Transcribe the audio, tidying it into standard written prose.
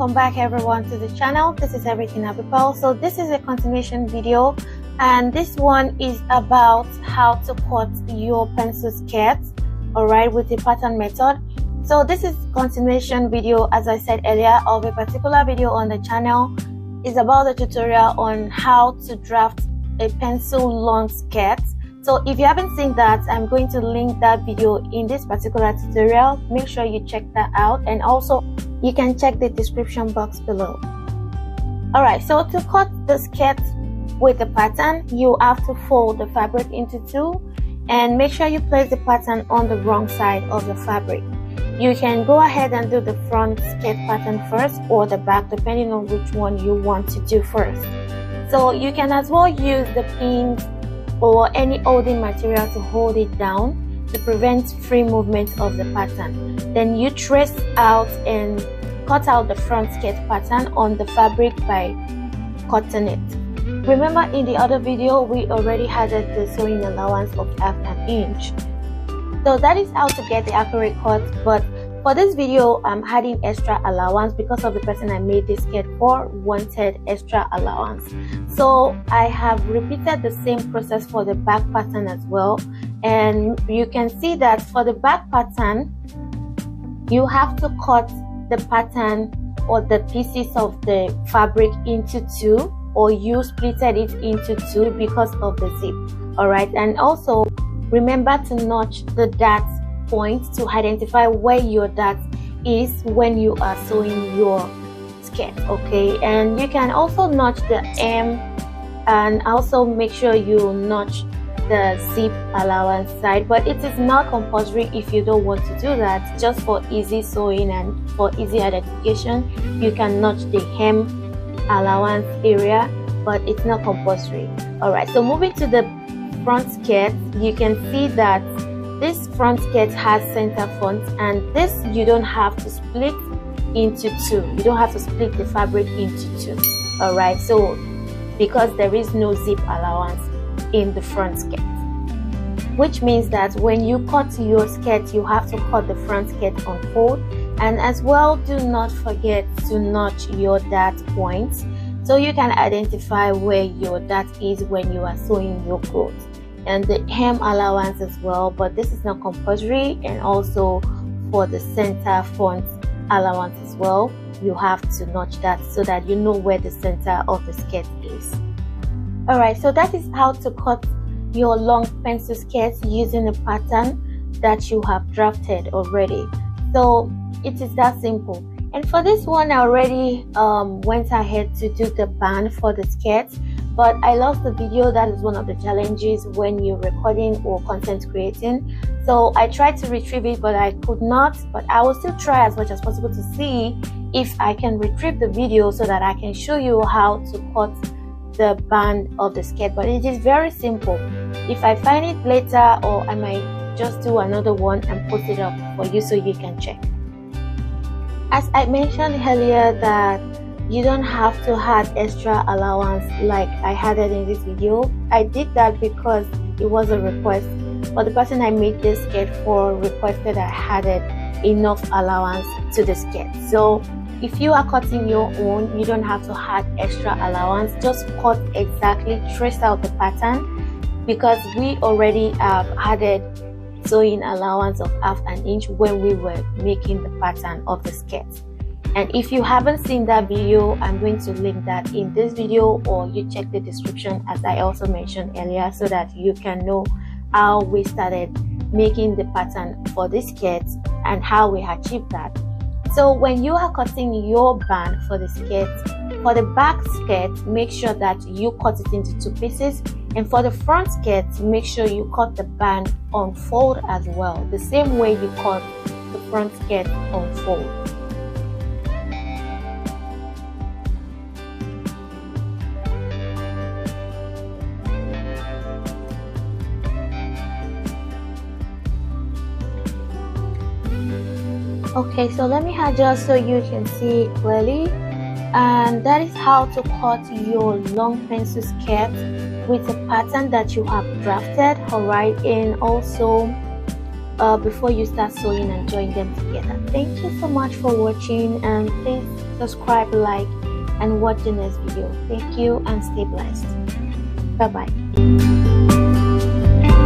welcome back everyone to the channel. This is Everything Abigail. So this is a continuation video, and this one is about how to cut your pencil skirt, all right, with the pattern method. So this is continuation video, as I said earlier, of a particular video on the channel. Is about the tutorial on how to draft a pencil long skirt. So if you haven't seen that, I'm going to link that video in this particular tutorial. Make sure you check that out, and also you can check the description box below. Alright, so to cut the skirt with the pattern, you have to fold the fabric into two and make sure you place the pattern on the wrong side of the fabric. You can go ahead and do the front skirt pattern first or the back, depending on which one you want to do first. So you can as well use the pins or any holding material to hold it down to prevent free movement of the pattern. Then you trace out and cut out the front skirt pattern on the fabric by cutting it. Remember, in the other video we already added the sewing allowance of 1/2 inch. So that is how to get the accurate cut, but for this video I'm adding extra allowance because of the person I made this skirt for wanted extra allowance. So I have repeated the same process for the back pattern as well, and you can see that for the back pattern you have to cut the pattern or the pieces of the fabric into two, or you splitted it into two because of the zip. All right, and also remember to notch the dart point to identify where your dart is when you are sewing your skirt. Okay, and you can also notch the hem, and also make sure you notch the zip allowance side, but it is not compulsory if you don't want to do that. Just for easy sewing and for easy identification, you can notch the hem allowance area, but it's not compulsory. All right, so moving to the front skirt, you can see that this front skirt has center front, and this you don't have to split into two. You don't have to split the fabric into two. All right, so because there is no zip allowance in the front skirt, which means that when you cut your skirt, you have to cut the front skirt on fold. And as well, do not forget to notch your dart points so you can identify where your dart is when you are sewing your clothes, and the hem allowance as well, but this is not compulsory. And also for the center front allowance as well, you have to notch that so that you know where the center of the skirt is. All right, so that is how to cut your long pencil skirts using a pattern that you have drafted already. So it is that simple. And for this one, I already went ahead to do the band for the skirt, but I lost the video. That is one of the challenges when you're recording or content creating. So I tried to retrieve it, but I could not. But I will still try as much as possible to see if I can retrieve the video so that I can show you how to cut the band of the skirt. But it is very simple. If I find it later, or I might just do another one and post it up for you so you can check. As I mentioned earlier, that you don't have to add extra allowance like I had it in this video. I did that because it was a request, but the person I made this skirt for requested I added enough allowance to the skirt. So if you are cutting your own, you don't have to add extra allowance. Just cut exactly, trace out the pattern, because we already have added sewing allowance of 1/2 inch when we were making the pattern of the skirt. And if you haven't seen that video, I'm going to link that in this video, or you check the description as I also mentioned earlier, so that you can know how we started making the pattern for the skirt and how we achieved that. So when you are cutting your band for the skirt, for the back skirt, make sure that you cut it into two pieces, and for the front skirt, make sure you cut the band on fold as well, the same way you cut the front skirt on fold. Okay, so let me adjust so you can see clearly. And that is how to cut your long pencil skirt with a pattern that you have drafted. All right, and also before you start sewing and join them together. Thank you so much for watching, and please subscribe, like, and watch the next video. Thank you and stay blessed. Bye bye.